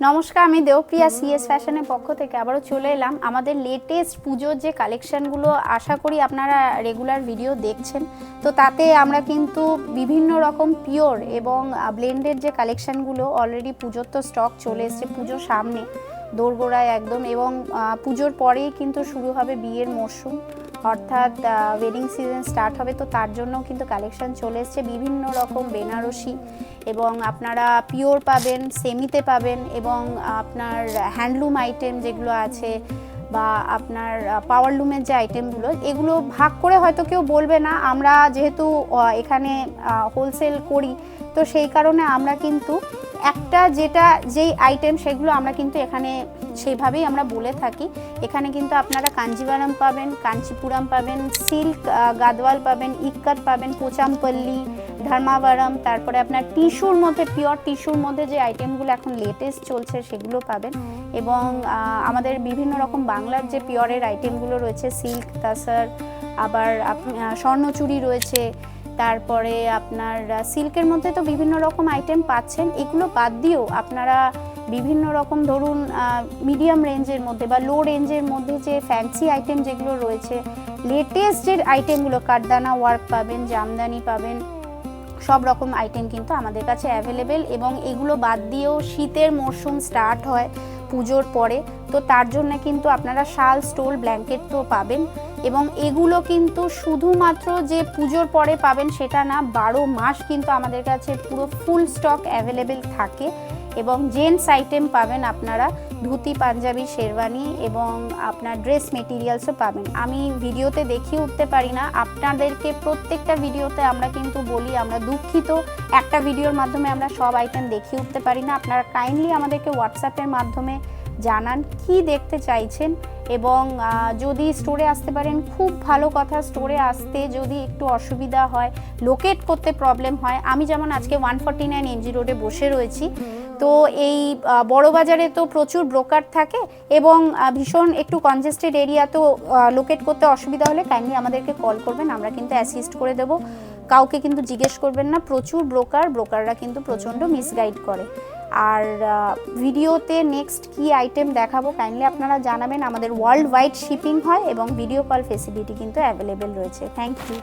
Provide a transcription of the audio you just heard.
নমস্কার, আমি দেবপ্রিয়া সিএস ফ্যাশনের পক্ষ থেকে আবারও চলে এলাম। আমাদের লেটেস্ট পুজোর যে কালেকশানগুলো আশা করি আপনারা রেগুলার ভিডিও দেখছেন, তো তাতে আমরা কিন্তু বিভিন্ন রকম পিওর এবং ব্লেন্ডেড যে কালেকশানগুলো অলরেডি পুজোর তো স্টক চলে এসছে, পুজোর সামনে দোরগোড়ায় একদম, এবং পুজোর পরেই কিন্তু শুরু হবে বিয়ের মরশুম, অর্থাৎ ওয়েডিং সিজন স্টার্ট হবে। তো তার জন্যও কিন্তু কালেকশান চলে এসছে বিভিন্ন রকম বেনারসি, এবং আপনারা পিওর পাবেন, সেমিতে পাবেন, এবং আপনার হ্যান্ডলুম আইটেম যেগুলো আছে বা আপনার পাওয়ারলুমের যে আইটেমগুলো, এগুলো ভাগ করে হয়তো কেউ বলবে না। আমরা যেহেতু এখানে হোলসেল করি, তো সেই কারণে আমরা কিন্তু একটা যেই আইটেম সেগুলো আমরা কিন্তু এখানে সেইভাবেই আমরা বলে থাকি। এখানে কিন্তু আপনারা কাঞ্জিভারাম পাবেন, কাঞ্চিপুরম পাবেন, সিল্ক গাদওয়াল পাবেন, ইক্কাত পাবেন, পোচামপল্লি, ধর্মাবরম, তারপরে আপনার টিস্যুর মধ্যে, পিওর টিস্যুর মধ্যে যে আইটেমগুলো এখন লেটেস্ট চলছে সেগুলো পাবেন। এবং আমাদের বিভিন্ন রকম বাংলার যে পিওরের আইটেমগুলো রয়েছে, সিল্ক তাসার, আবার স্বর্ণচুরি রয়েছে, তারপরে আপনার সিল্কের মধ্যে তো বিভিন্ন রকম আইটেম পাচ্ছেন। এগুলো বাদ দিয়েও আপনারা বিভিন্ন রকম ধরুন মিডিয়াম রেঞ্জের মধ্যে বা লো রেঞ্জের মধ্যে যে ফ্যান্সি আইটেম যেগুলো রয়েছে, লেটেস্ট যে আইটেমগুলো, কাঠদানা ওয়ার্ক পাবেন, জামদানি পাবেন, সব রকম আইটেম কিন্তু আমাদের কাছে অ্যাভেলেবেল। এবং এগুলো বাদ দিয়েও শীতের মরশুম স্টার্ট হয় পুজোর পরে, তো তার জন্য কিন্তু আপনারা শাল, স্টোল, ব্ল্যাঙ্কেট তো পাবেন। এবং এগুলো কিন্তু শুধুমাত্র যে পুজোর পরে পাবেন সেটা না, 12 মাস কিন্তু আমাদের কাছে পুরো ফুল স্টক অ্যাভেলেবেল থাকে। এবং জেন্টস আইটেম পাবেন আপনারা, ধুতি, পাঞ্জাবি, শেরওয়ানি, এবং আপনার ড্রেস মেটেরিয়ালসও পাবেন। আমি ভিডিওতে দেখিয়ে উঠতে পারি না আপনাদেরকে, প্রত্যেকটা ভিডিওতে আমরা কিন্তু বলি, আমরা দুঃখিত একটা ভিডিওর মাধ্যমে আমরা সব আইটেম দেখিয়ে উঠতে পারি না। আপনারা কাইন্ডলি আমাদেরকে হোয়াটসঅ্যাপের মাধ্যমে জানান কি দেখতে চাইছেন, এবং যদি স্টোরে আসতে পারেন খুব ভালো কথা। স্টোরে আসতে যদি একটু অসুবিধা হয়, লোকেট করতে প্রবলেম হয়, আমি যেমন আজকে 149 MG রোডে বসে রয়েছি, তো এই বড় বাজারে তো প্রচুর ব্রোকার থাকে এবং ভীষণ একটু কনজেস্টেড এরিয়া, তো লোকেট করতে অসুবিধা হলে কাইন্ডলি আমাদেরকে কল করবেন, আমরা কিন্তু অ্যাসিস্ট করে দেবো। কাউকে কিন্তু জিজ্ঞেস করবেন না, প্রচুর ব্রোকাররা কিন্তু প্রচণ্ড মিসগাইড করে। আর ভিডিওতে নেক্সট কি আইটেম দেখাবো কাইন্ডলি আপনারা জানাবেন। আমাদের ওয়ার্ল্ড ওয়াইড শিপিং হয় এবং ভিডিও কল ফেসিলিটি কিন্তু অ্যাভেলেবেল রয়েছে। Thank you.